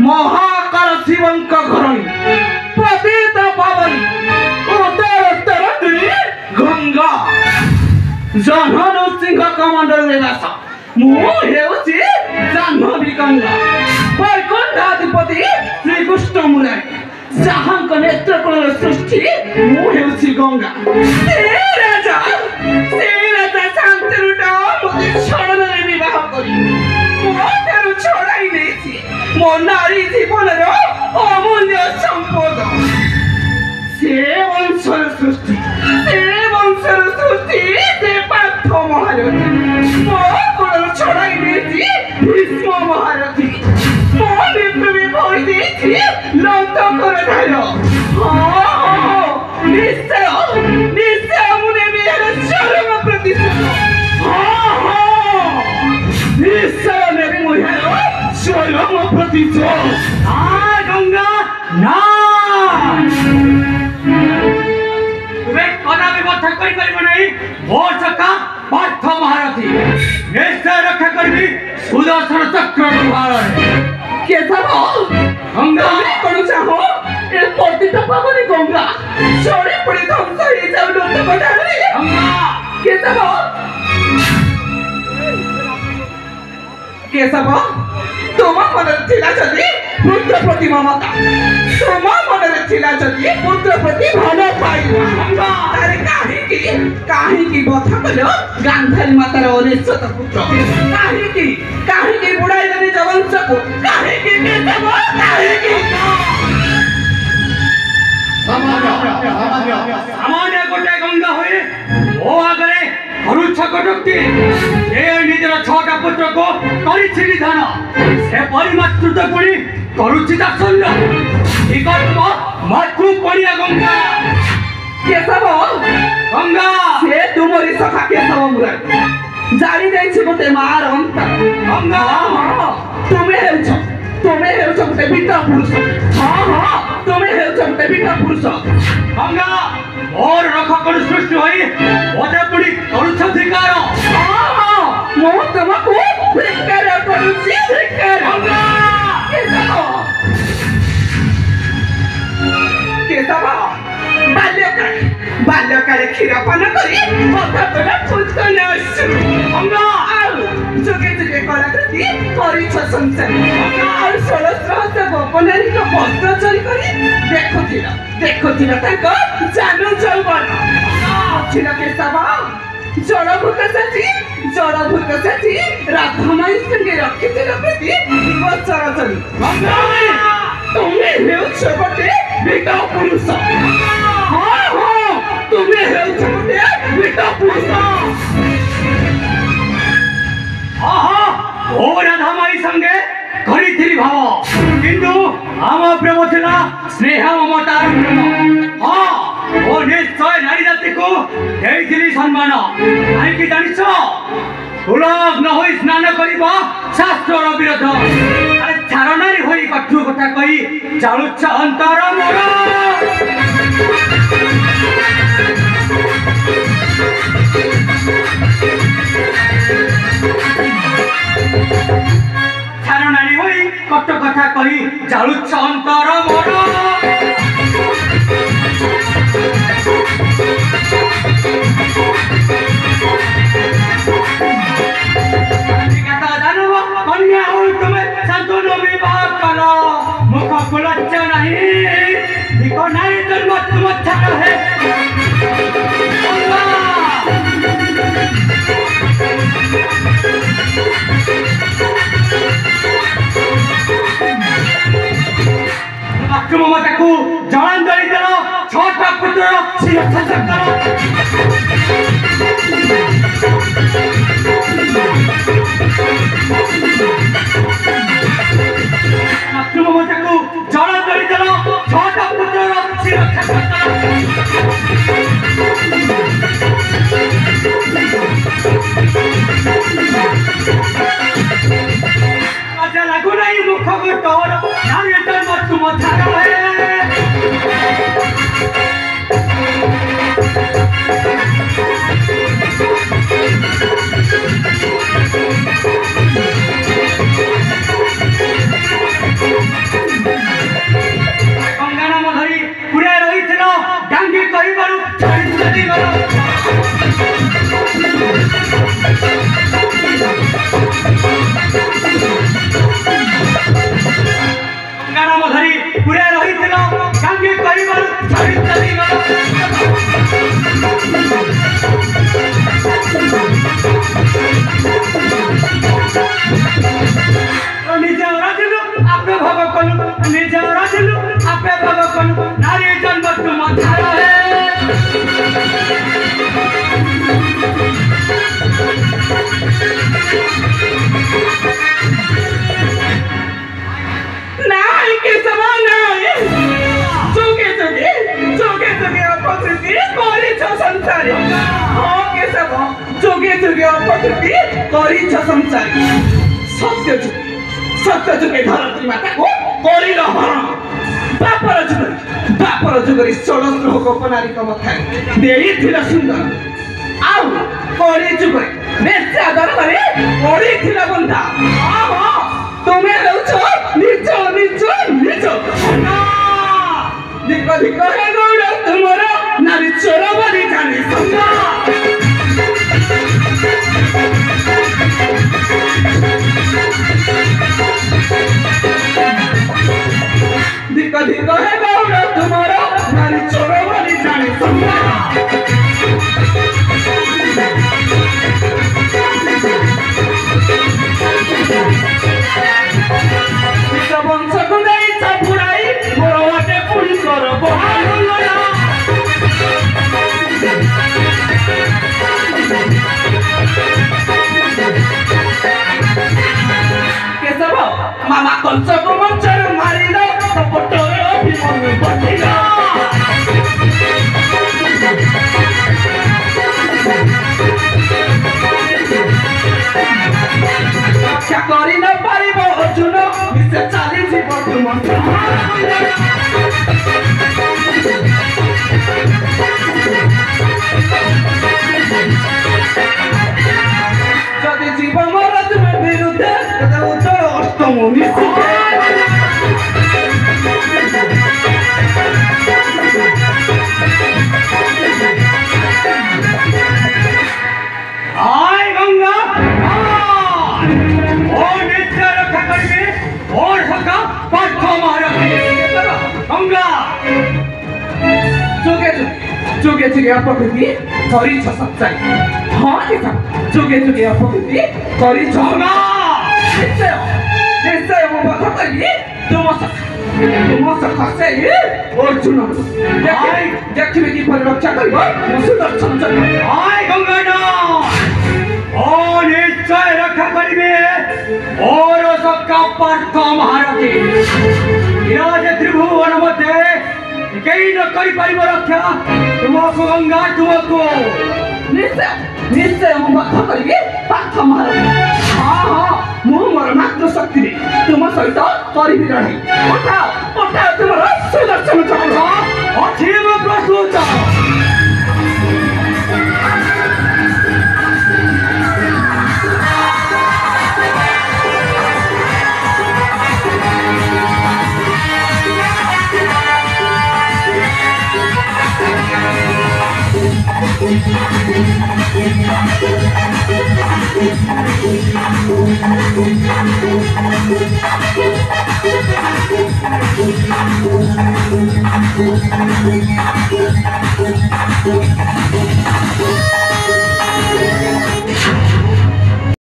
महाकाल शिवंक घरणी पतित पावनी उत्तर गंगा जन्हनु सिंह कमांडर देवास मुझे जाह्नवी गंगा वैकुंठाधिपति श्रीकृष्ण मुरारी जहां नेत्रकूल सृष्टि मुझे गंगा राजा शांतिरुटा मत छड़न विवाह कर छड़ाई नहीं मो नारी जीवन अमूल्य संपद से वंशर सृष्टि से पार्थ महारथी मो कोल छड़ाई नहीं भीष्म महारथी मो विप्लवी भई देछि लंतकर धार निश्चय मुने मेर चरम प्रतिशोध निश्चय ने मुझे चरम प्रतिशोध गंगा ना तुम्हें कदापि कथा कहि परिबो नहीं मोर सखा पार्थ महारथी निश्चय रक्षा करबी सुदर्शन चक्र भार के सब गंगा कोन चाहो ए पतित पावनी गंगा छोड़ी पड़ी ध्वंस ही जाऊ लोक बडारी गंगा के सब तुम मन थिला जदी पुत्र प्रति ममता तुम मन थिला जदी पुत्र प्रति भल पाइबा गंगा तारे काहे की बथा कलो गांधारी मातार अनिश्चित पुत्र काहे की बुढ़ाई देने जवंशको काहे की के सब काहे की सामान्य गोटे गंगा हुए ओ आगरे हरुच्छा कटुक्ति ए निजर छटा पुत्र को करिछि निधन से परिमातृत पुणी करुछि दासल्य निकट मातृ पड़िया गंगा केशव गंगा से तुमरी सखा केशव मुरारी जानी जाइछि गोटे मार अंत गंगा तुमे हेउछ गोटे बिटा पुरुष तुमे हेउछ गोटे बिटा पुरुष गंगा और रख कर सृष्टि होई ओते पुणी करुछ धिकार मो तुमको धिकार करुछि धिकार गंगा केशव बाल्यकाले क्षीर पान करी अधापना पुत्र नशु गंगा जुगे जुगे कलाकृति करिछ संसार और 1600 गोपनारी को वस्त्र चोरी करी देखुथिल ताको जानू जौवन छिल केशव जड़भूत साथी राधामाई संगे रखिथिल प्रीति वचन चली तुमे हेउछ गोटे बिटा पुरुष तुमे हेउछ गोटे बिटा पुरुष ओ राधामाई संगे करिथिली भाव किंतु आम प्रेम थिला स्नेह ममतार प्रेम ओ निश्चय नारी जाति को देइथिली सम्मान काहे कि जानिछ उलग्न होई स्नान करिबा शास्त्र विरोध अरे चारणारी होई कठु कथा कहि जालुछ अंतर मोर चारणारी होई कठु कथा कहि जालुछ अंतर मोर कन्या हो तुम्हें संतोनो विवाह करो मुख कुलच्च नहीं दिखो नहीं जन्म तुम अच्छा है ममता को जलांजलि देलो छोटा पुत्र शिरच्छेद करो ममता को जलांजलि देलो छोटा पुत्र शिरच्छेद करो लागू नहीं मुख को तोड़ नारी जन्म तुम अच्छा है भोग कलु निज रजिलु आपे भोग कलु नारी जन्म तुम धार नाई के समान नाई जोगे जोगे जोगे जोगे अपकृति करिछ संसारी हो के सब जोगे जोगे अपकृति करिछ संसारी सत्य जुगे धरती माता को करिल हरण बापर जुगरी षडस्त्र हो गोपनारी कमथा देईथिला सुंदर आउ करि जुगरे बेस्या दरबारे पड़िथिला बंधा आहा तुम्हें रहुछ निज निज निज धिक धिक हे गौड़ तुमर नारी चोर बनी जाने संगा धिक धिक हे गौड़ तुमर नारी चोर बनी जाने संगा वंश को नहीं चपुराई मोरवाटे पुरी कर केशव मामा कंस को मंचर मारिल तो पटोरे अभिमन्यु बटिल रक्षा करि न पारिब अर्जुन निश्चय चाली जीव तुम जदि जीव मोर तुम विरुद्धे तदे उत्तर अष्टम मिश्र आय गंगा ओ नित्य रक्षा करिबे और सका पाठ महाराज गंगा जोगे जोगे जोगे अपकृति करिछ सच्चाई हाँ केशव जोगे जोगे अपकृति करिछ गंगा निश्चय निश्चय वो वध करी तुम सखा से अर्जुन देखिबे कि परिरक्षा करिब मो सुदर्शन चक्र आय गंगा ओ निश्चय रक्षा करिबे और सका पाठ महाराज विराज त्रिभुवन मध्य केही न करि पारिब रक्षा तुमको गंगा तुमको निश्चय निश्चय मो वध करी पार्थ महाराज हाँ मो मोर मात्र शक्ति तुम सहित करी लड़ाई उठाओ तुम सुदर्शन चक्र अजीब प्रस्तुत